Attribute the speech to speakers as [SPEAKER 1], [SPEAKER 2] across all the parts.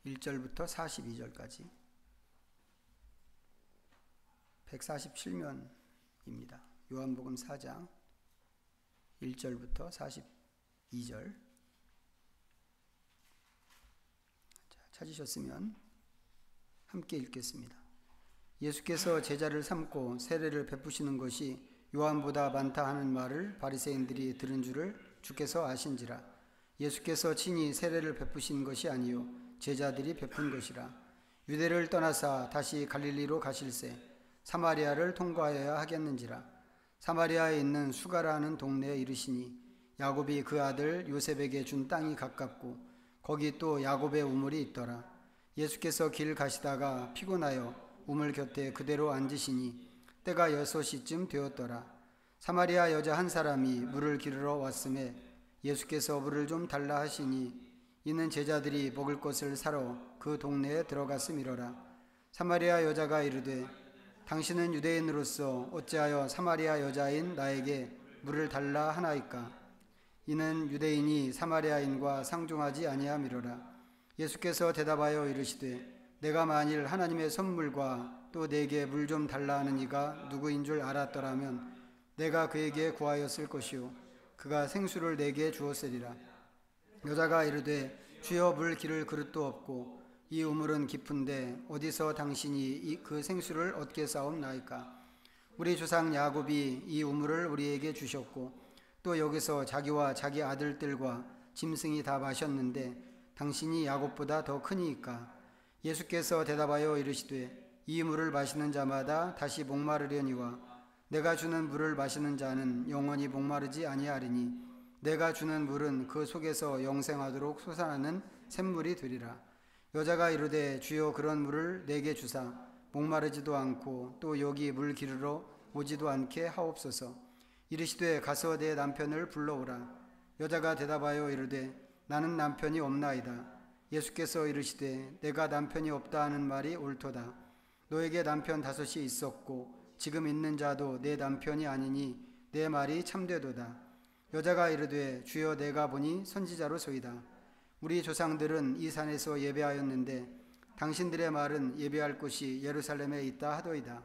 [SPEAKER 1] 1절부터 42절까지 147면입니다. 요한복음 4장 1절부터 42절. 찾으셨으면 함께 읽겠습니다. 예수께서 제자를 삼고 세례를 베푸시는 것이 요한보다 많다 하는 말을 바리새인들이 들은 줄을 주께서 아신지라. 예수께서 친히 세례를 베푸신 것이 아니요 제자들이 베푼 것이라. 유대를 떠나사 다시 갈릴리로 가실새 사마리아를 통과하여야 하겠는지라. 사마리아에 있는 수가라는 동네에 이르시니 야곱이 그 아들 요셉에게 준 땅이 가깝고 거기 또 야곱의 우물이 있더라. 예수께서 길 가시다가 피곤하여 우물 곁에 그대로 앉으시니 때가 6시쯤 되었더라. 사마리아 여자 한 사람이 물을 기르러 왔음에 예수께서 물을 좀 달라 하시니 이는 제자들이 먹을 것을 사러 그 동네에 들어갔음이로라. 사마리아 여자가 이르되 당신은 유대인으로서 어찌하여 사마리아 여자인 나에게 물을 달라 하나이까? 이는 유대인이 사마리아인과 상종하지 아니함이로라. 예수께서 대답하여 이르시되 내가 만일 하나님의 선물과 또 내게 물 좀 달라 하는 이가 누구인 줄 알았더라면 내가 그에게 구하였을 것이요 그가 생수를 내게 주었으리라. 여자가 이르되 주여 물 기를 그릇도 없고 이 우물은 깊은데 어디서 당신이 그 생수를 얻게 싸움나이까? 우리 조상 야곱이 이 우물을 우리에게 주셨고 또 여기서 자기와 자기 아들들과 짐승이 다 마셨는데 당신이 야곱보다 더 크니이까? 예수께서 대답하여 이르시되 이 물을 마시는 자마다 다시 목마르려니와 내가 주는 물을 마시는 자는 영원히 목마르지 아니하리니 내가 주는 물은 그 속에서 영생하도록 솟아나는 샘물이 되리라. 여자가 이르되 주여 그런 물을 내게 주사 목마르지도 않고 또 여기 물 기르러 오지도 않게 하옵소서. 이르시되 가서 내 남편을 불러오라. 여자가 대답하여 이르되 나는 남편이 없나이다. 예수께서 이르시되 내가 남편이 없다 하는 말이 옳도다. 너에게 남편 5이 있었고 지금 있는 자도 내 남편이 아니니 내 말이 참되도다. 여자가 이르되 주여 내가 보니 선지자로소이다. 우리 조상들은 이 산에서 예배하였는데 당신들의 말은 예배할 곳이 예루살렘에 있다 하도이다.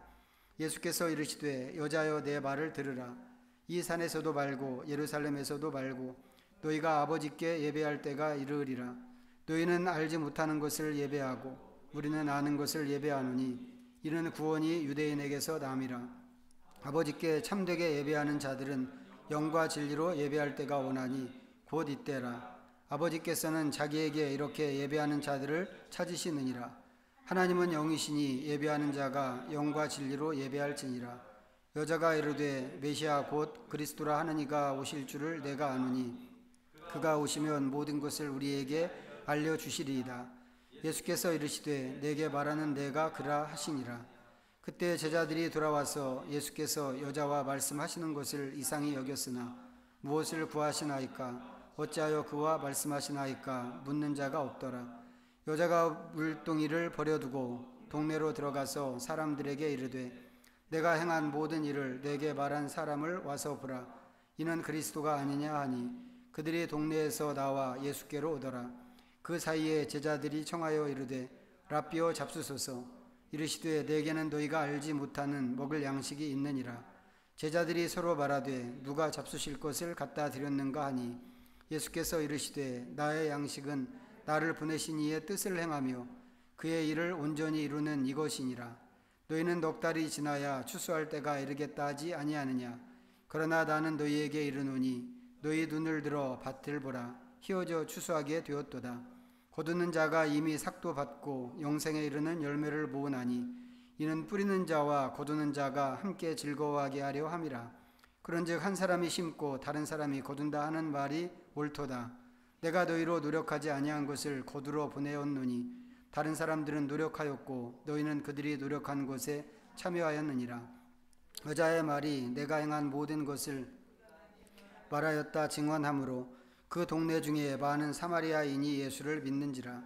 [SPEAKER 1] 예수께서 이르시되 여자여 내 말을 들으라. 이 산에서도 말고 예루살렘에서도 말고 너희가 아버지께 예배할 때가 이르리라. 너희는 알지 못하는 것을 예배하고 우리는 아는 것을 예배하노니 이는 구원이 유대인에게서 남이라. 아버지께 참되게 예배하는 자들은 영과 진리로 예배할 때가 오나니 곧 이때라. 아버지께서는 자기에게 이렇게 예배하는 자들을 찾으시느니라. 하나님은 영이시니 예배하는 자가 영과 진리로 예배할지니라. 여자가 이르되 메시아 곧 그리스도라 하는 이가 오실 줄을 내가 아노니 그가 오시면 모든 것을 우리에게 알려주시리이다. 예수께서 이르시되 내게 말하는 내가 그라 하시니라. 그때 제자들이 돌아와서 예수께서 여자와 말씀하시는 것을 이상히 여겼으나 무엇을 구하시나이까? 어찌하여 그와 말씀하시나이까? 묻는 자가 없더라. 여자가 물동이를 버려두고 동네로 들어가서 사람들에게 이르되 내가 행한 모든 일을 내게 말한 사람을 와서 보라. 이는 그리스도가 아니냐 하니 그들이 동네에서 나와 예수께로 오더라. 그 사이에 제자들이 청하여 이르되 랍비여 잡수소서. 이르시되 내게는 너희가 알지 못하는 먹을 양식이 있느니라. 제자들이 서로 말하되 누가 잡수실 것을 갖다 드렸는가 하니 예수께서 이르시되 나의 양식은 나를 보내신 이의 뜻을 행하며 그의 일을 온전히 이루는 이것이니라. 너희는 넉 달이 지나야 추수할 때가 이르겠다 하지 아니하느냐? 그러나 나는 너희에게 이르노니 너희 눈을 들어 밭을 보라. 희어져 추수하게 되었도다. 거두는 자가 이미 삭도 받고 영생에 이르는 열매를 모으나니 이는 뿌리는 자와 거두는 자가 함께 즐거워하게 하려 함이라. 그런즉 한 사람이 심고 다른 사람이 거둔다 하는 말이 옳도다. 내가 너희로 노력하지 아니한 것을 거두러 보내었노니 다른 사람들은 노력하였고 너희는 그들이 노력한 것에 참여하였느니라. 여자의 말이 내가 행한 모든 것을 말하였다 증언하므로 그 동네 중에 많은 사마리아인이 예수를 믿는지라.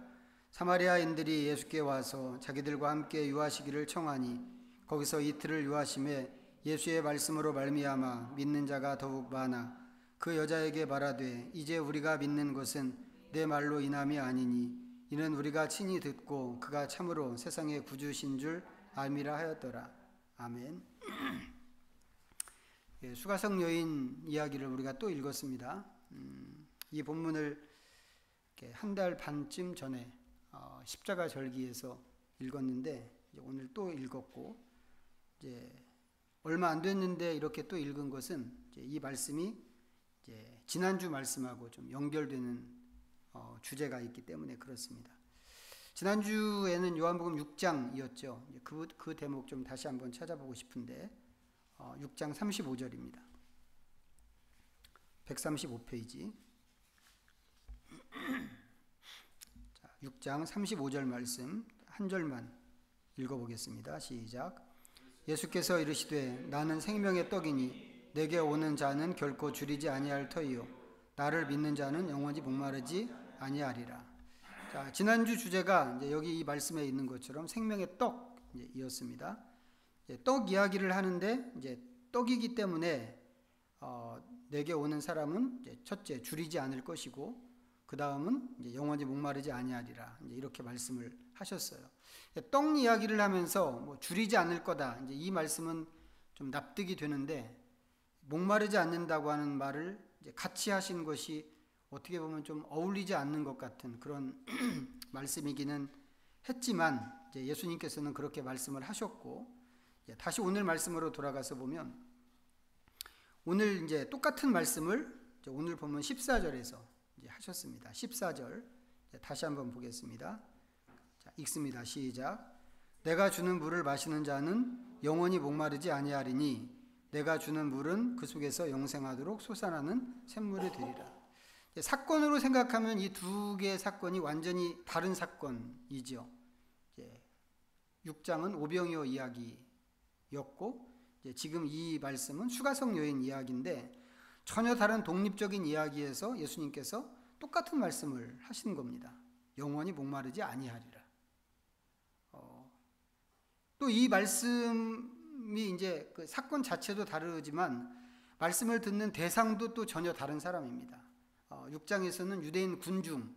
[SPEAKER 1] 사마리아인들이 예수께 와서 자기들과 함께 유하시기를 청하니 거기서 이틀을 유하심에 예수의 말씀으로 말미암아 믿는 자가 더욱 많아 그 여자에게 말하되 이제 우리가 믿는 것은 내 말로 인함이 아니니 이는 우리가 친히 듣고 그가 참으로 세상의 구주신 줄 알미라 하였더라. 아멘. 예, 수가성 여인 이야기를 우리가 또 읽었습니다. 이 본문을 한 달 반쯤 전에 십자가 절기에서 읽었는데 오늘 또 읽었고, 이제 얼마 안 됐는데 이렇게 또 읽은 것은 이 말씀이 이제 지난주 말씀하고 좀 연결되는 주제가 있기 때문에 그렇습니다. 지난주에는 요한복음 6장이었죠. 그 대목 좀 다시 한번 찾아보고 싶은데 6장 35절입니다. 135페이지. 6장 35절 말씀 한 절만 읽어보겠습니다. 시작. 예수께서 이르시되 나는 생명의 떡이니 내게 오는 자는 결코 줄이지 아니할 터이요 나를 믿는 자는 영원히 목마르지 아니하리라. 자, 지난주 주제가 이제 여기 이 말씀에 있는 것처럼 생명의 떡이었습니다. 떡 이야기를 하는데 이제 떡이기 때문에 내게 오는 사람은 이제 첫째 줄이지 않을 것이고 그 다음은 이제 영원히 목마르지 아니하리라. 이제 이렇게 말씀을 하셨어요. 떡 이야기를 하면서 뭐 줄이지 않을 거다. 이제 이 말씀은 좀 납득이 되는데 목마르지 않는다고 하는 말을 이제 같이 하신 것이 어떻게 보면 좀 어울리지 않는 것 같은 그런 말씀이기는 했지만 이제 예수님께서는 그렇게 말씀을 하셨고, 다시 오늘 말씀으로 돌아가서 보면 오늘 이제 똑같은 말씀을 이제 오늘 보면 14절에서 이제 하셨습니다. 14절 다시 한번 보겠습니다. 자, 읽습니다. 시작. 내가 주는 물을 마시는 자는 영원히 목마르지 아니하리니 내가 주는 물은 그 속에서 영생하도록 솟아나는 샘물이 되리라. 사건으로 생각하면 이 두 개의 사건이 완전히 다른 사건이죠. 6장은 오병이어 이야기였고 지금 이 말씀은 수가성 여인 이야기인데 전혀 다른 독립적인 이야기에서 예수님께서 똑같은 말씀을 하시는 겁니다. 영원히 목마르지 아니하리라. 또 이 말씀이 이제 그 사건 자체도 다르지만 말씀을 듣는 대상도 또 전혀 다른 사람입니다. 6장에서는 유대인 군중들을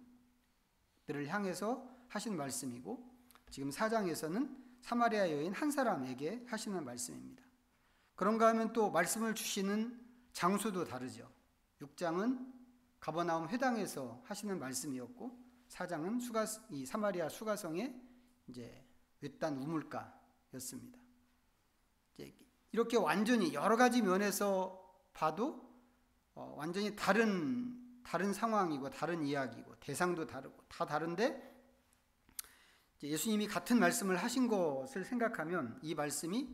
[SPEAKER 1] 향해서 하신 말씀이고 지금 4장에서는 사마리아 여인 한 사람에게 하시는 말씀입니다. 그런가 하면 또 말씀을 주시는 장소도 다르죠. 6장은 가버나움 회당에서 하시는 말씀이었고 4장은 이 사마리아 수가성의 이제 외딴 우물가였습니다. 이렇게 완전히 여러 가지 면에서 봐도 완전히 다른 상황이고 다른 이야기고 대상도 다르고 다 다른데 예수님이 같은 말씀을 하신 것을 생각하면 이 말씀이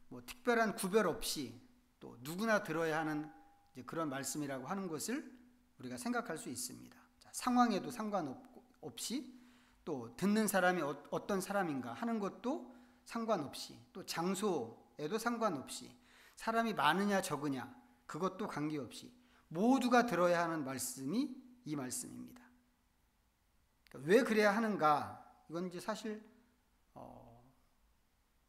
[SPEAKER 1] 뭐 특별한 구별 없이 또 누구나 들어야 하는 이제 그런 말씀이라고 하는 것을 우리가 생각할 수 있습니다. 자, 상황에도 상관없이 또 듣는 사람이 어떤 사람인가 하는 것도 상관없이 또 장소에도 상관없이 사람이 많으냐 적으냐 그것도 관계없이 모두가 들어야 하는 말씀이 이 말씀입니다. 그러니까 왜 그래야 하는가? 이건 이제 사실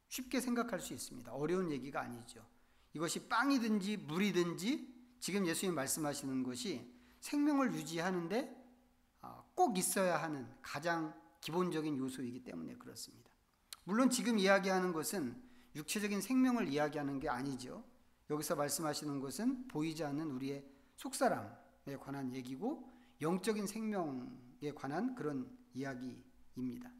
[SPEAKER 1] 쉽게 생각할 수 있습니다. 어려운 얘기가 아니죠. 이것이 빵이든지 물이든지 지금 예수님 말씀하시는 것이 생명을 유지하는데 꼭 있어야 하는 가장 기본적인 요소이기 때문에 그렇습니다. 물론 지금 이야기하는 것은 육체적인 생명을 이야기하는 게 아니죠. 여기서 말씀하시는 것은 보이지 않는 우리의 속사람에 관한 얘기고 영적인 생명에 관한 그런 이야기입니다.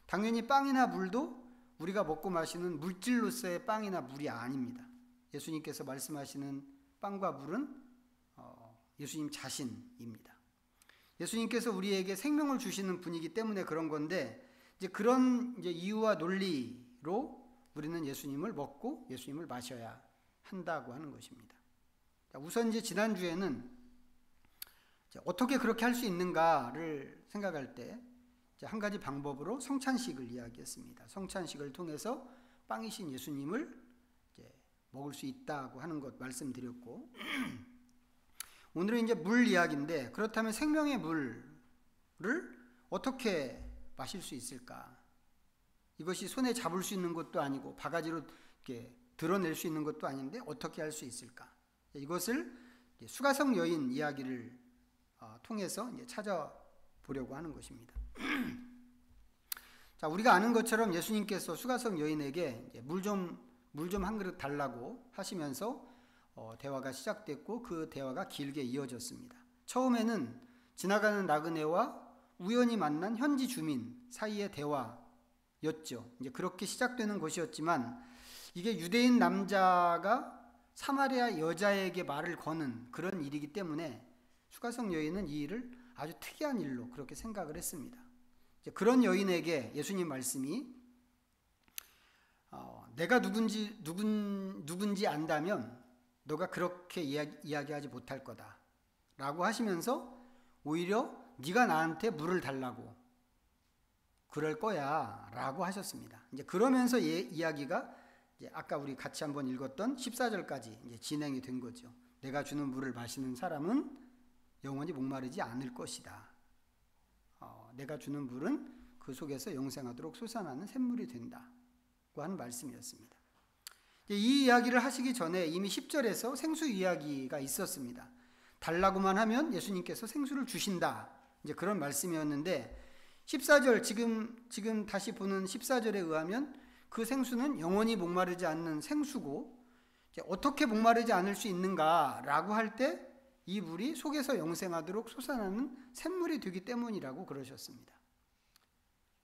[SPEAKER 1] 당연히 빵이나 물도 우리가 먹고 마시는 물질로서의 빵이나 물이 아닙니다. 예수님께서 말씀하시는 빵과 물은 예수님 자신입니다. 예수님께서 우리에게 생명을 주시는 분이기 때문에 그런 건데 이제 그런 이제 이유와 논리로 우리는 예수님을 먹고 예수님을 마셔야 한다고 하는 것입니다. 우선 이제 지난주에는 어떻게 그렇게 할 수 있는가를 생각할 때 한 가지 방법으로 성찬식을 이야기했습니다. 성찬식을 통해서 빵이신 예수님을 이제 먹을 수 있다고 하는 것 말씀드렸고 오늘은 이제 물 이야기인데 그렇다면 생명의 물을 어떻게 마실 수 있을까? 이것이 손에 잡을 수 있는 것도 아니고 바가지로 이렇게 드러낼 수 있는 것도 아닌데 어떻게 할 수 있을까? 이것을 수가성 여인 이야기를 통해서 이제 찾아보려고 하는 것입니다. 자, 우리가 아는 것처럼 예수님께서 수가성 여인에게 물 좀 한 그릇 달라고 하시면서 대화가 시작됐고 그 대화가 길게 이어졌습니다. 처음에는 지나가는 나그네와 우연히 만난 현지 주민 사이의 대화였죠. 이제 그렇게 시작되는 것이었지만 이게 유대인 남자가 사마리아 여자에게 말을 거는 그런 일이기 때문에 수가성 여인은 이 일을 아주 특이한 일로 그렇게 생각을 했습니다. 이제 그런 여인에게 예수님 말씀이 내가 누군지 안다면 너가 그렇게 이야기하지 못할 거다 라고 하시면서 오히려 네가 나한테 물을 달라고 그럴 거야 라고 하셨습니다. 이제 그러면서 이야기가 이제 아까 우리 같이 한번 읽었던 14절까지 이제 진행이 된 거죠. 내가 주는 물을 마시는 사람은 영원히 목마르지 않을 것이다. 내가 주는 물은 그 속에서 영생하도록 솟아나는 샘물이 된다고 하는 말씀이었습니다. 이 이야기를 하시기 전에 이미 10절에서 생수 이야기가 있었습니다. 달라고만 하면 예수님께서 생수를 주신다. 이제 그런 말씀이었는데 14절 지금 다시 보는 14절에 의하면 그 생수는 영원히 목마르지 않는 생수고 이제 어떻게 목마르지 않을 수 있는가라고 할 때 이 물이 속에서 영생하도록 솟아나는 샘물이 되기 때문이라고 그러셨습니다.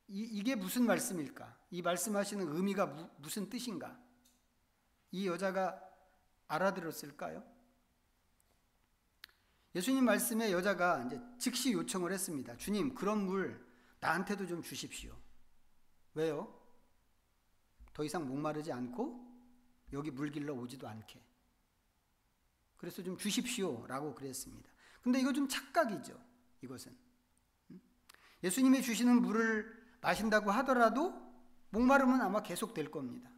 [SPEAKER 1] 이게 무슨 말씀일까? 이 말씀하시는 의미가 무슨 뜻인가? 이 여자가 알아들었을까요? 예수님 말씀에 여자가 이제 즉시 요청을 했습니다. 주님, 그런 물 나한테도 좀 주십시오. 왜요? 더 이상 목마르지 않고 여기 물 길러 오지도 않게. 그래서 좀 주십시오 라고 그랬습니다. 근데 이거 좀 착각이죠. 이것은 예수님이 주시는 물을 마신다고 하더라도 목마름은 아마 계속 될 겁니다.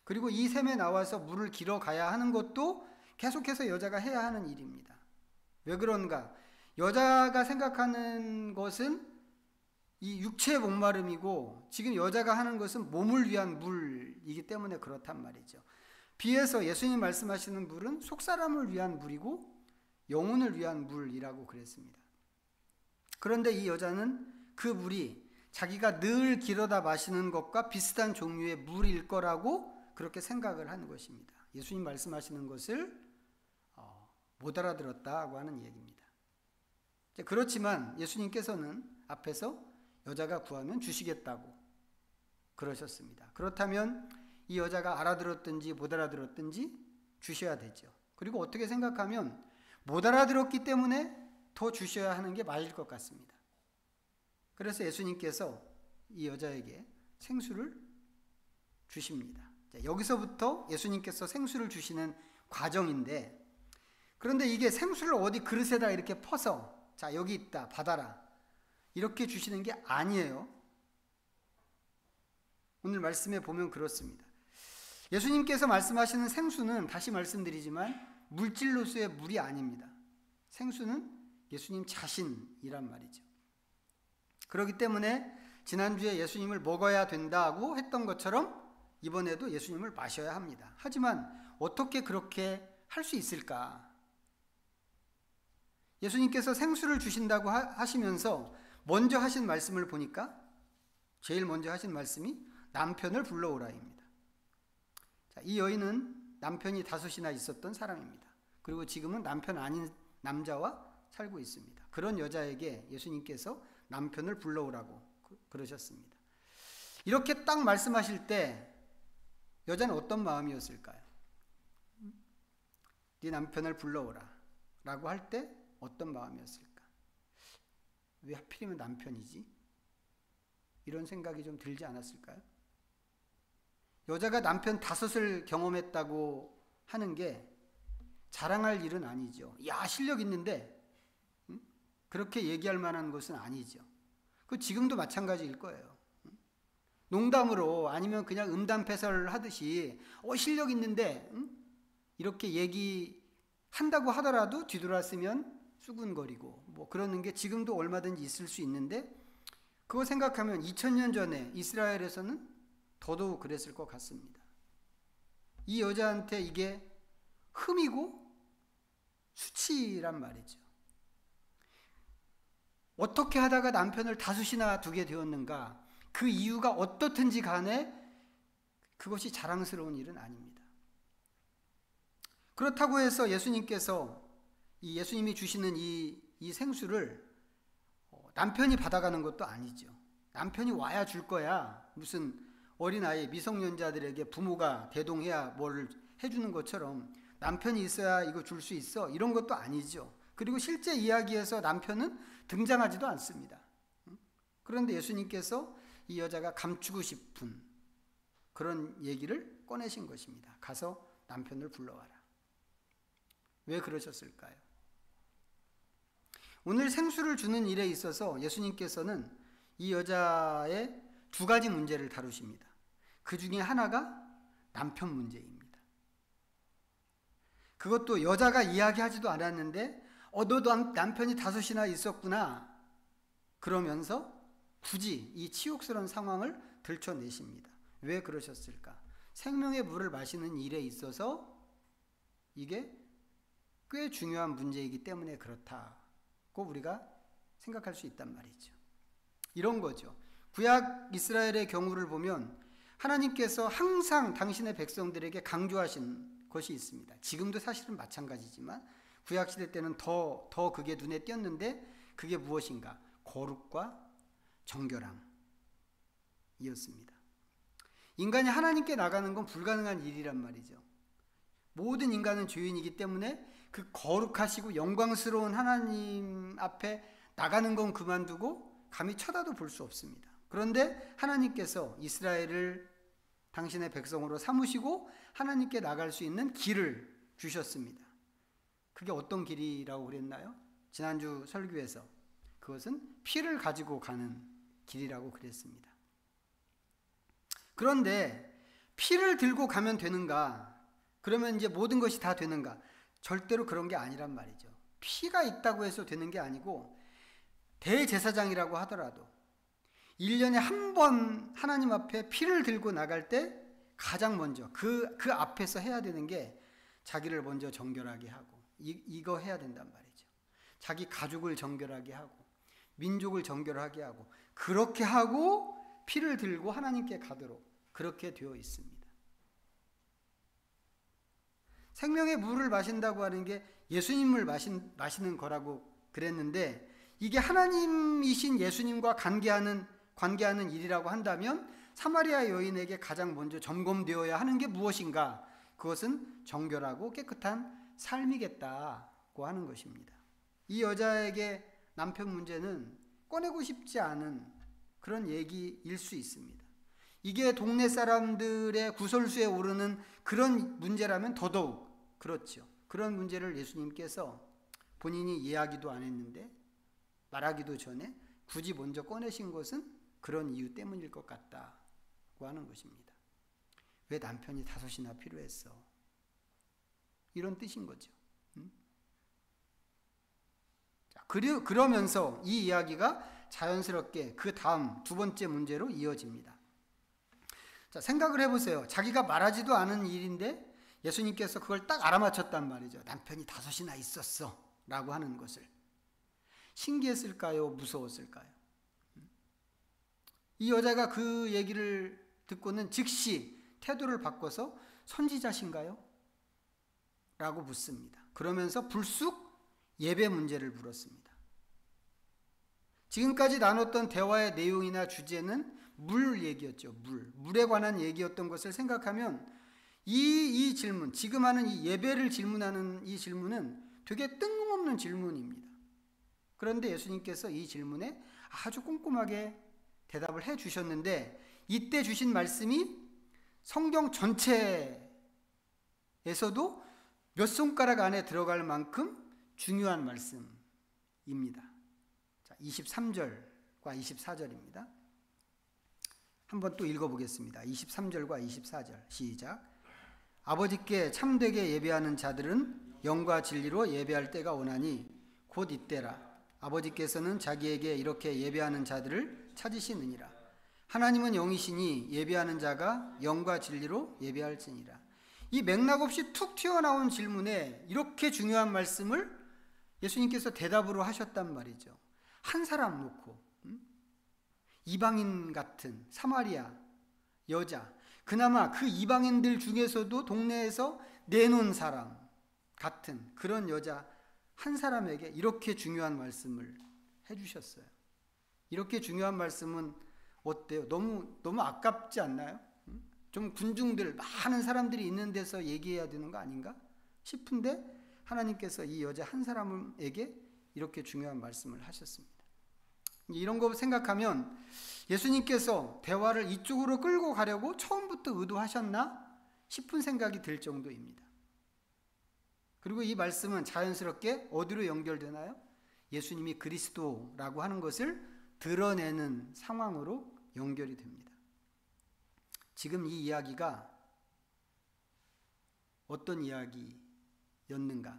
[SPEAKER 1] 그리고 이 샘에 나와서 물을 길어 가야 하는 것도 계속해서 여자가 해야 하는 일입니다. 왜 그런가? 여자가 생각하는 것은 이 육체의 목마름이고 지금 여자가 하는 것은 몸을 위한 물이기 때문에 그렇단 말이죠. 비해서 예수님 말씀하시는 물은 속사람을 위한 물이고 영혼을 위한 물이라고 그랬습니다. 그런데 이 여자는 그 물이 자기가 늘 길어다 마시는 것과 비슷한 종류의 물일 거라고 그렇게 생각을 하는 것입니다. 예수님 말씀하시는 것을 못 알아들었다고 하는 얘기입니다. 그렇지만 예수님께서는 앞에서 여자가 구하면 주시겠다고 그러셨습니다. 그렇다면 이 여자가 알아들었든지 못 알아들었든지 주셔야 되죠. 그리고 어떻게 생각하면 못 알아들었기 때문에 더 주셔야 하는 게 맞을 것 같습니다. 그래서 예수님께서 이 여자에게 생수를 주십니다. 자, 여기서부터 예수님께서 생수를 주시는 과정인데, 그런데 이게 생수를 어디 그릇에다 이렇게 퍼서 자 여기 있다 받아라 이렇게 주시는 게 아니에요. 오늘 말씀에 보면 그렇습니다. 예수님께서 말씀하시는 생수는 다시 말씀드리지만 물질로서의 물이 아닙니다. 생수는 예수님 자신이란 말이죠. 그렇기 때문에 지난주에 예수님을 먹어야 된다고 했던 것처럼 이번에도 예수님을 마셔야 합니다. 하지만 어떻게 그렇게 할 수 있을까? 예수님께서 생수를 주신다고 하시면서 먼저 하신 말씀을 보니까 제일 먼저 하신 말씀이 남편을 불러오라입니다. 자, 이 여인은 남편이 5이나 있었던 사람입니다. 그리고 지금은 남편 아닌 남자와 살고 있습니다. 그런 여자에게 예수님께서 남편을 불러오라고 그러셨습니다. 이렇게 딱 말씀하실 때 여자는 어떤 마음이었을까요? 네 남편을 불러오라 라고 할 때 어떤 마음이었을까? 왜 하필이면 남편이지? 이런 생각이 좀 들지 않았을까요? 여자가 남편 5을 경험했다고 하는 게 자랑할 일은 아니죠. 야, 실력 있는데 그렇게 얘기할 만한 것은 아니죠. 그 지금도 마찬가지일 거예요. 농담으로 아니면 그냥 음담패설 하듯이 실력 있는데 이렇게 얘기한다고 하더라도 뒤돌았으면 수군거리고 뭐 그러는 게 지금도 얼마든지 있을 수 있는데 그거 생각하면 2000년 전에 이스라엘에서는 더더욱 그랬을 것 같습니다. 이 여자한테 이게 흠이고 수치란 말이죠. 어떻게 하다가 남편을 5이나 두게 되었는가? 그 이유가 어떻든지 간에 그것이 자랑스러운 일은 아닙니다. 그렇다고 해서 예수님이 주시는 이 생수를 남편이 받아가는 것도 아니죠. 남편이 와야 줄 거야. 무슨 어린아이, 미성년자들에게 부모가 대동해야 뭘 해주는 것처럼 남편이 있어야 이거 줄 수 있어, 이런 것도 아니죠. 그리고 실제 이야기에서 남편은 등장하지도 않습니다. 그런데 예수님께서 이 여자가 감추고 싶은 그런 얘기를 꺼내신 것입니다. 가서 남편을 불러와라. 왜 그러셨을까요? 오늘 생수를 주는 일에 있어서 예수님께서는 이 여자의 두 가지 문제를 다루십니다. 그 중에 하나가 남편 문제입니다. 그것도 여자가 이야기하지도 않았는데 너도 남편이 5이나 있었구나 그러면서 굳이 이 치욕스러운 상황을 들춰내십니다. 왜 그러셨을까? 생명의 물을 마시는 일에 있어서 이게 꽤 중요한 문제이기 때문에 그렇다고 우리가 생각할 수 있단 말이죠. 이런 거죠. 구약 이스라엘의 경우를 보면 하나님께서 항상 당신의 백성들에게 강조하신 것이 있습니다. 지금도 사실은 마찬가지지만 구약시대 때는 더 그게 눈에 띄었는데 그게 무엇인가? 거룩과 정결함이었습니다. 인간이 하나님께 나가는 건 불가능한 일이란 말이죠. 모든 인간은 죄인이기 때문에 그 거룩하시고 영광스러운 하나님 앞에 나가는 건 그만두고 감히 쳐다도 볼 수 없습니다. 그런데 하나님께서 이스라엘을 당신의 백성으로 삼으시고 하나님께 나갈 수 있는 길을 주셨습니다. 그게 어떤 길이라고 그랬나요? 지난주 설교에서 그것은 피를 가지고 가는 길이라고 그랬습니다. 그런데 피를 들고 가면 되는가? 그러면 이제 모든 것이 다 되는가? 절대로 그런 게 아니란 말이죠. 피가 있다고 해서 되는 게 아니고 대제사장이라고 하더라도 1년에 한 번 하나님 앞에 피를 들고 나갈 때 가장 먼저 그 앞에서 해야 되는 게 자기를 먼저 정결하게 하고 이거 해야 된단 말이죠. 자기 가족을 정결하게 하고 민족을 정결하게 하고 그렇게 하고 피를 들고 하나님께 가도록 그렇게 되어 있습니다. 생명의 물을 마신다고 하는 게 예수님을 마시는 거라고 그랬는데 이게 하나님이신 예수님과 관계하는 일이라고 한다면 사마리아 여인에게 가장 먼저 점검되어야 하는 게 무엇인가? 그것은 정결하고 깨끗한 삶이겠다고 하는 것입니다. 이 여자에게 남편 문제는 꺼내고 싶지 않은 그런 얘기일 수 있습니다. 이게 동네 사람들의 구설수에 오르는 그런 문제라면 더더욱 그렇죠. 그런 문제를 예수님께서 본인이 이야기도 안 했는데 말하기도 전에 굳이 먼저 꺼내신 것은 그런 이유 때문일 것 같다고 하는 것입니다. 왜 남편이 5이나 필요했어? 이런 뜻인 거죠. 그러면서 이 이야기가 자연스럽게 그 다음 두 번째 문제로 이어집니다. 자, 생각을 해보세요. 자기가 말하지도 않은 일인데 예수님께서 그걸 딱 알아맞혔단 말이죠. 남편이 5이나 있었어 라고 하는 것을. 신기했을까요? 무서웠을까요? 이 여자가 그 얘기를 듣고는 즉시 태도를 바꿔서 선지자신가요? 라고 묻습니다. 그러면서 불쑥 예배 문제를 물었습니다. 지금까지 나눴던 대화의 내용이나 주제는 물 얘기였죠. 물에 관한 얘기였던 것을 생각하면 이 질문, 지금 하는 이 예배를 질문하는 이 질문은 되게 뜬금없는 질문입니다. 그런데 예수님께서 이 질문에 아주 꼼꼼하게 대답을 해 주셨는데 이때 주신 말씀이 성경 전체에서도 몇 손가락 안에 들어갈 만큼 중요한 말씀입니다. 자, 23절과 24절입니다. 한번 또 읽어보겠습니다. 23절과 24절 시작. 아버지께 참되게 예배하는 자들은 영과 진리로 예배할 때가 오나니 곧 이때라. 아버지께서는 자기에게 이렇게 예배하는 자들을 찾으시느니라. 하나님은 영이시니 예배하는 자가 영과 진리로 예배할지니라. 이 맥락 없이 툭 튀어나온 질문에 이렇게 중요한 말씀을 예수님께서 대답으로 하셨단 말이죠. 한 사람 놓고 이방인 같은 사마리아 여자, 그나마 그 이방인들 중에서도 동네에서 내놓은 사람 같은 그런 여자 한 사람에게 이렇게 중요한 말씀을 해주셨어요. 이렇게 중요한 말씀은 어때요? 너무 아깝지 않나요? 좀 군중들 많은 사람들이 있는 데서 얘기해야 되는 거 아닌가 싶은데 하나님께서 이 여자 한 사람에게 이렇게 중요한 말씀을 하셨습니다. 이런 거 생각하면 예수님께서 대화를 이쪽으로 끌고 가려고 처음부터 의도하셨나 싶은 생각이 들 정도입니다. 그리고 이 말씀은 자연스럽게 어디로 연결되나요? 예수님이 그리스도라고 하는 것을 드러내는 상황으로 연결이 됩니다. 지금 이 이야기가 어떤 이야기였는가?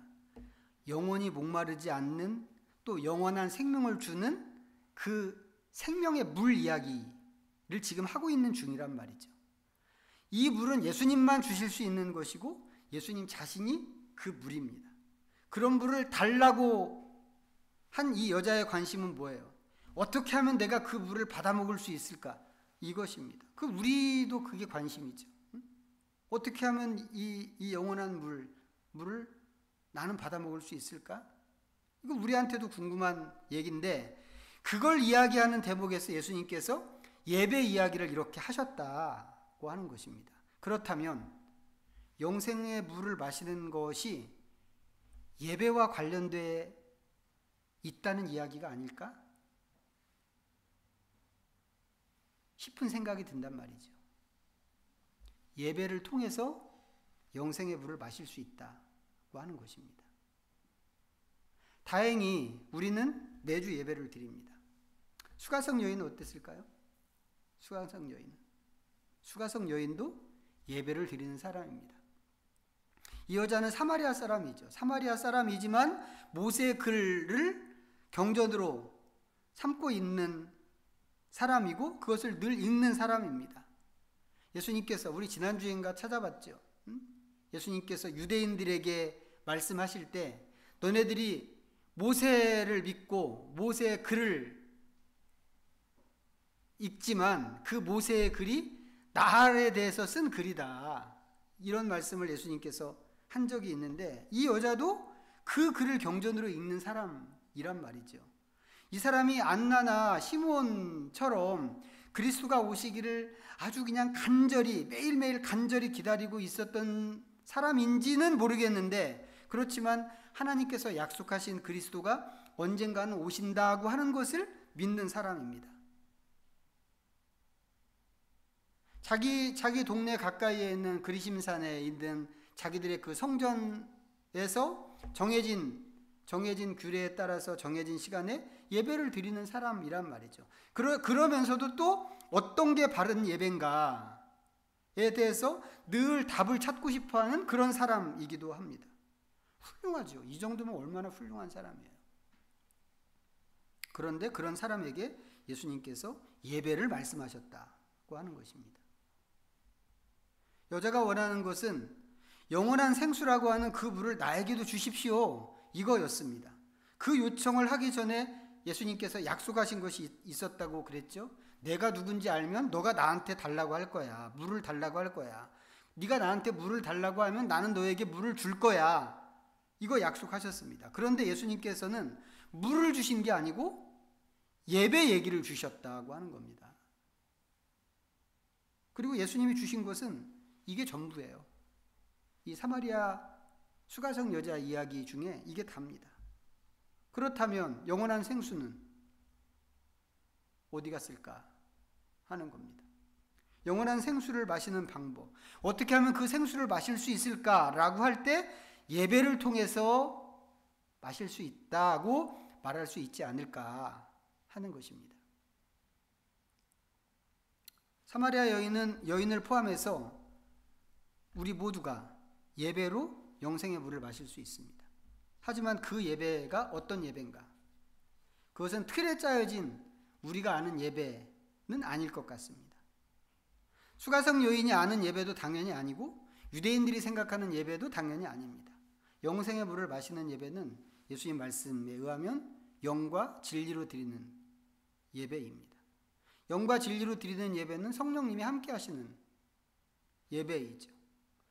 [SPEAKER 1] 영원히 목마르지 않는 또 영원한 생명을 주는 그 생명의 물 이야기를 지금 하고 있는 중이란 말이죠. 이 물은 예수님만 주실 수 있는 것이고 예수님 자신이 그 물입니다. 그런 물을 달라고 한 이 여자의 관심은 뭐예요? 어떻게 하면 내가 그 물을 받아 먹을 수 있을까? 이것입니다. 우리도 그게 관심이죠. 어떻게 하면 이 영원한 물을 나는 받아 먹을 수 있을까? 이거 우리한테도 궁금한 얘기인데 그걸 이야기하는 대목에서 예수님께서 예배 이야기를 이렇게 하셨다고 하는 것입니다. 그렇다면 영생의 물을 마시는 것이 예배와 관련돼 있다는 이야기가 아닐까 싶은 생각이 든단 말이죠. 예배를 통해서 영생의 물을 마실 수 있다고 하는 것입니다. 다행히 우리는 매주 예배를 드립니다. 수가성 여인은 어땠을까요? 수가성 여인도 예배를 드리는 사람입니다. 이 여자는 사마리아 사람이죠. 사마리아 사람이지만 모세의 글을 경전으로 삼고 있는 사람이고 그것을 늘 읽는 사람입니다. 예수님께서 우리 지난주인가 찾아봤죠. 예수님께서 유대인들에게 말씀하실 때 너네들이 모세를 믿고 모세의 글을 읽지만 그 모세의 글이 나에 대해서 쓴 글이다. 이런 말씀을 예수님께서 한 적이 있는데 이 여자도 그 글을 경전으로 읽는 사람이란 말이죠. 이 사람이 안나나 시몬처럼 그리스도가 오시기를 아주 그냥 간절히 매일매일 간절히 기다리고 있었던 사람인지는 모르겠는데 그렇지만 하나님께서 약속하신 그리스도가 언젠가는 오신다고 하는 것을 믿는 사람입니다. 자기 동네 가까이에 있는 그리심산에 있는 자기들의 그 성전에서 정해진 규례에 따라서 정해진 시간에 예배를 드리는 사람이란 말이죠. 그러면서도 또 어떤 게 바른 예배인가에 대해서 늘 답을 찾고 싶어하는 그런 사람이기도 합니다. 훌륭하죠. 이 정도면 얼마나 훌륭한 사람이에요. 그런데 그런 사람에게 예수님께서 예배를 말씀하셨다고 하는 것입니다. 여자가 원하는 것은 영원한 생수라고 하는 그 물을 나에게도 주십시오. 이거였습니다. 그 요청을 하기 전에 예수님께서 약속하신 것이 있었다고 그랬죠. 내가 누군지 알면 너가 나한테 달라고 할 거야. 물을 달라고 할 거야. 네가 나한테 물을 달라고 하면 나는 너에게 물을 줄 거야. 이거 약속하셨습니다. 그런데 예수님께서는 물을 주신 게 아니고 예배 얘기를 주셨다고 하는 겁니다. 그리고 예수님이 주신 것은 이게 전부예요. 이 사마리아 수가성 여자 이야기 중에 이게 답니다. 그렇다면 영원한 생수는 어디 갔을까 하는 겁니다. 영원한 생수를 마시는 방법, 어떻게 하면 그 생수를 마실 수 있을까라고 할 때 예배를 통해서 마실 수 있다고 말할 수 있지 않을까 하는 것입니다. 사마리아 여인을 포함해서 우리 모두가 예배로 영생의 물을 마실 수 있습니다. 하지만 그 예배가 어떤 예배인가? 그것은 틀에 짜여진 우리가 아는 예배는 아닐 것 같습니다. 수가성 여인이 아는 예배도 당연히 아니고 유대인들이 생각하는 예배도 당연히 아닙니다. 영생의 물을 마시는 예배는 예수님 말씀에 의하면 영과 진리로 드리는 예배입니다. 영과 진리로 드리는 예배는 성령님이 함께 하시는 예배이죠.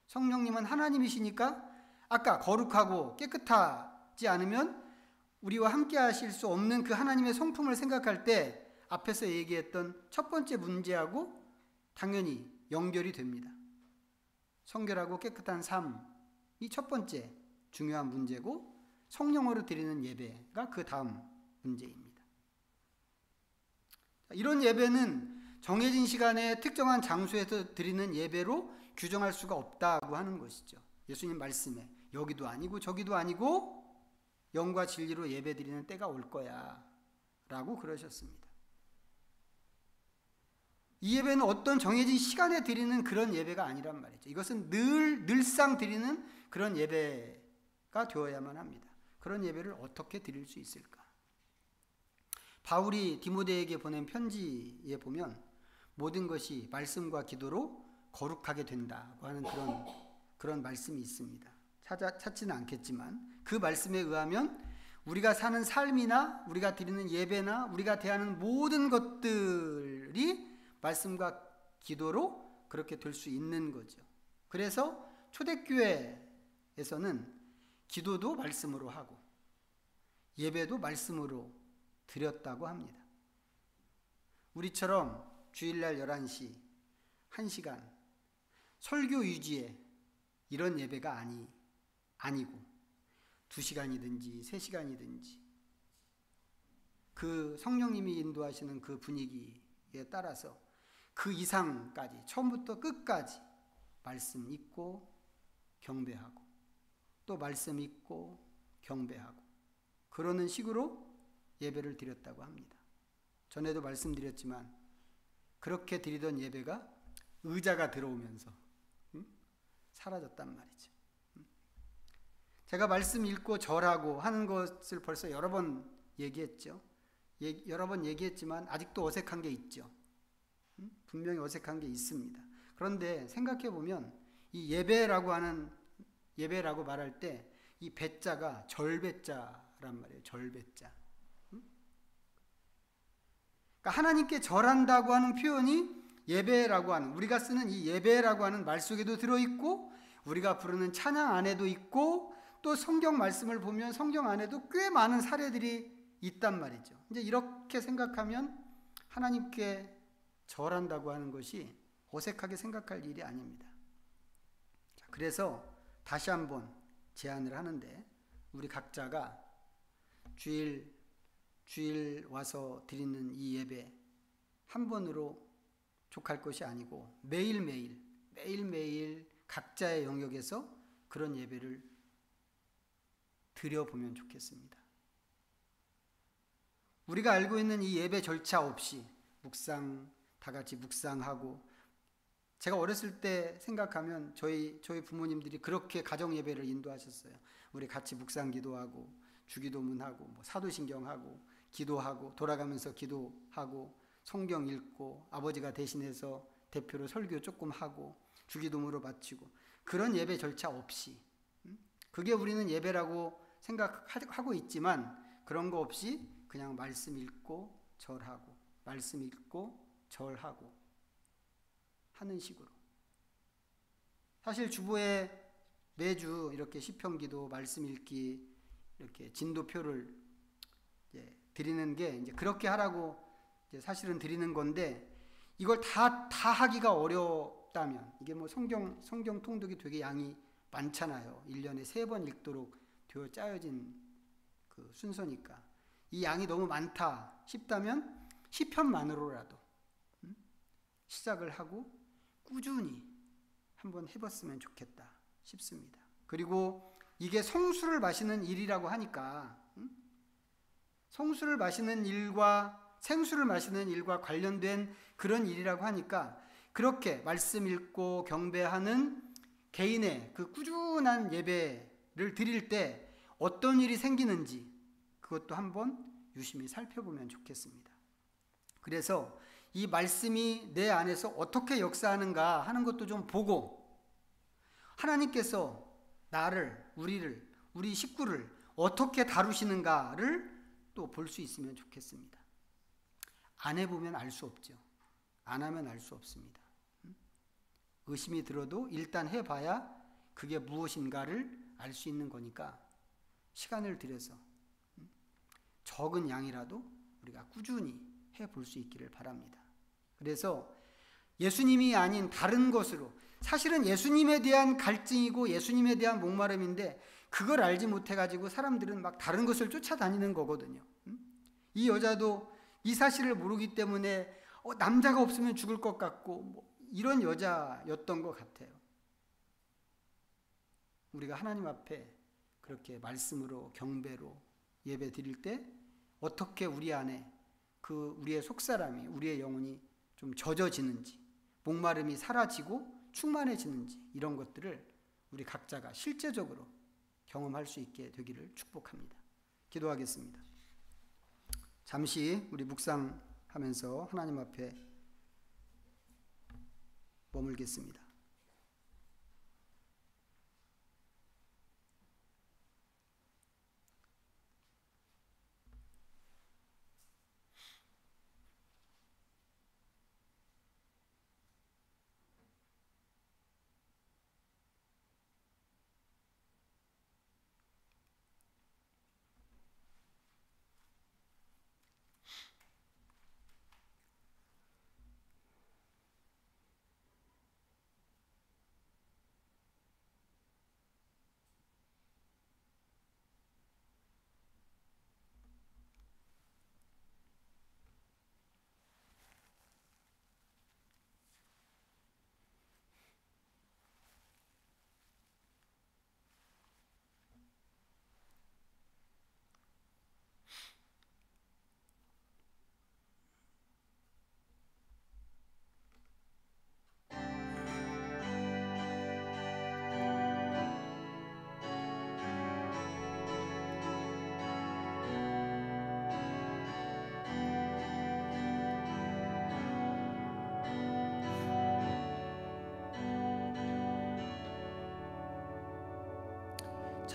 [SPEAKER 1] 성령님은 하나님이시니까 아까 거룩하고 깨끗하지 않으면 우리와 함께 하실 수 없는 그 하나님의 성품을 생각할 때 앞에서 얘기했던 첫 번째 문제하고 당연히 연결이 됩니다. 성결하고 깨끗한 삶이 첫 번째 중요한 문제고 성령으로 드리는 예배가 그 다음 문제입니다. 이런 예배는 정해진 시간에 특정한 장소에서 드리는 예배로 규정할 수가 없다고 하는 것이죠. 예수님 말씀에 여기도 아니고 저기도 아니고 영과 진리로 예배 드리는 때가 올 거야 라고 그러셨습니다. 이 예배는 어떤 정해진 시간에 드리는 그런 예배가 아니란 말이죠. 이것은 늘상 드리는 그런 예배가 되어야만 합니다. 그런 예배를 어떻게 드릴 수 있을까? 바울이 디모데에게 보낸 편지에 보면 모든 것이 말씀과 기도로 거룩하게 된다고 하는 그런 말씀이 있습니다. 찾지는 않겠지만 그 말씀에 의하면 우리가 사는 삶이나 우리가 드리는 예배나 우리가 대하는 모든 것들이 말씀과 기도로 그렇게 될 수 있는 거죠. 그래서 초대교회에서는 기도도 말씀으로 하고 예배도 말씀으로 드렸다고 합니다. 우리처럼 주일날 11시, 1시간 설교 유지에 이런 예배가 아니고 2시간이든지 3시간이든지 그 성령님이 인도하시는 그 분위기에 따라서 그 이상까지 처음부터 끝까지 말씀 읽고 경배하고 또 말씀 읽고 경배하고 그러는 식으로 예배를 드렸다고 합니다. 전에도 말씀드렸지만 그렇게 드리던 예배가 의자가 들어오면서 사라졌단 말이죠. 제가 말씀 읽고 절하고 하는 것을 벌써 여러 번 얘기했죠. 여러 번 얘기했지만 아직도 어색한 게 있죠. 분명히 어색한 게 있습니다. 그런데 생각해 보면 이 예배라고 말할 때 이 배자가 절배자란 말이에요. 절배자. 그러니까 하나님께 절한다고 하는 표현이 예배라고 하는, 우리가 쓰는 이 예배라고 하는 말 속에도 들어있고 우리가 부르는 찬양 안에도 있고 또 성경 말씀을 보면 성경 안에도 꽤 많은 사례들이 있단 말이죠. 이제 이렇게 생각하면 하나님께 절한다고 하는 것이 어색하게 생각할 일이 아닙니다. 그래서 다시 한번 제안을 하는데 우리 각자가 주일 와서 드리는 이 예배 한 번으로 족할 것이 아니고 매일매일 각자의 영역에서 그런 예배를 드려보면 좋겠습니다. 우리가 알고 있는 이 예배 절차 없이 다 같이 묵상하고, 제가 어렸을 때 생각하면 저희 부모님들이 그렇게 가정 예배를 인도하셨어요. 우리 같이 묵상 기도하고 주기도문하고 사도신경하고 기도하고 돌아가면서 기도하고 성경 읽고 아버지가 대신해서 대표로 설교 조금 하고 주기도문으로 마치고 그런 예배 절차 없이, 그게 우리는 예배라고 생각하고 있지만 그런 거 없이 그냥 말씀 읽고 절하고 말씀 읽고 절하고 하는 식으로. 사실 주보에 매주 이렇게 시편기도 말씀 읽기 이렇게 진도표를 드리는 게 이제 그렇게 하라고 이제 사실은 드리는 건데, 이걸 다 하기가 어렵다면, 이게 성경 통독이 되게 양이 많잖아요. 1년에 3번 읽도록 되어 짜여진 그 순서니까 이 양이 너무 많다 싶다면 시편만으로라도 시작을 하고 꾸준히 한번 해봤으면 좋겠다 싶습니다. 그리고 이게 성수를 마시는 일이라고 하니까 성수를 마시는 일과 생수를 마시는 일과 관련된 그런 일이라고 하니까 그렇게 말씀 읽고 경배하는 개인의 그 꾸준한 예배를 드릴 때 어떤 일이 생기는지 그것도 한번 유심히 살펴보면 좋겠습니다. 그래서 이 말씀이 내 안에서 어떻게 역사하는가 하는 것도 좀 보고, 하나님께서 나를, 우리 식구를 어떻게 다루시는가를 또 볼 수 있으면 좋겠습니다. 안 해보면 알 수 없죠. 안 하면 알 수 없습니다. 의심이 들어도 일단 해봐야 그게 무엇인가를 알 수 있는 거니까 시간을 들여서 적은 양이라도 우리가 꾸준히 해볼 수 있기를 바랍니다. 그래서 예수님이 아닌 다른 것으로, 사실은 예수님에 대한 갈증이고 예수님에 대한 목마름인데 그걸 알지 못해가지고 사람들은 막 다른 것을 쫓아다니는 거거든요. 이 여자도 이 사실을 모르기 때문에 남자가 없으면 죽을 것 같고 뭐 이런 여자였던 것 같아요. 우리가 하나님 앞에 그렇게 말씀으로 경배로 예배 드릴 때 어떻게 우리 안에 그 우리의 속사람이, 우리의 영혼이 좀 젖어지는지, 목마름이 사라지고 충만해지는지, 이런 것들을 우리 각자가 실제적으로 경험할 수 있게 되기를 축복합니다. 기도하겠습니다. 잠시 우리 묵상하면서 하나님 앞에 머물겠습니다.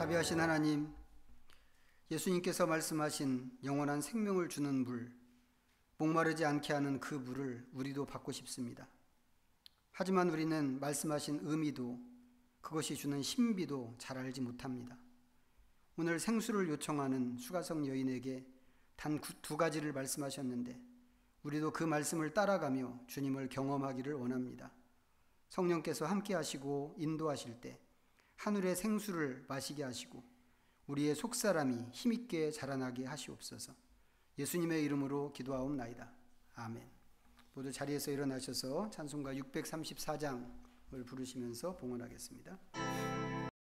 [SPEAKER 1] 자비하신 하나님, 예수님께서 말씀하신 영원한 생명을 주는 물, 목마르지 않게 하는 그 물을 우리도 받고 싶습니다. 하지만 우리는 말씀하신 의미도 그것이 주는 신비도 잘 알지 못합니다. 오늘 생수를 요청하는 수가성 여인에게 단 두 가지를 말씀하셨는데 우리도 그 말씀을 따라가며 주님을 경험하기를 원합니다. 성령께서 함께 하시고 인도하실 때 하늘의 생수를 마시게 하시고 우리의 속사람이 힘있게 자라나게 하시옵소서. 예수님의 이름으로 기도하옵나이다. 아멘. 모두 자리에서 일어나셔서 찬송가 634장을 부르시면서 봉헌하겠습니다.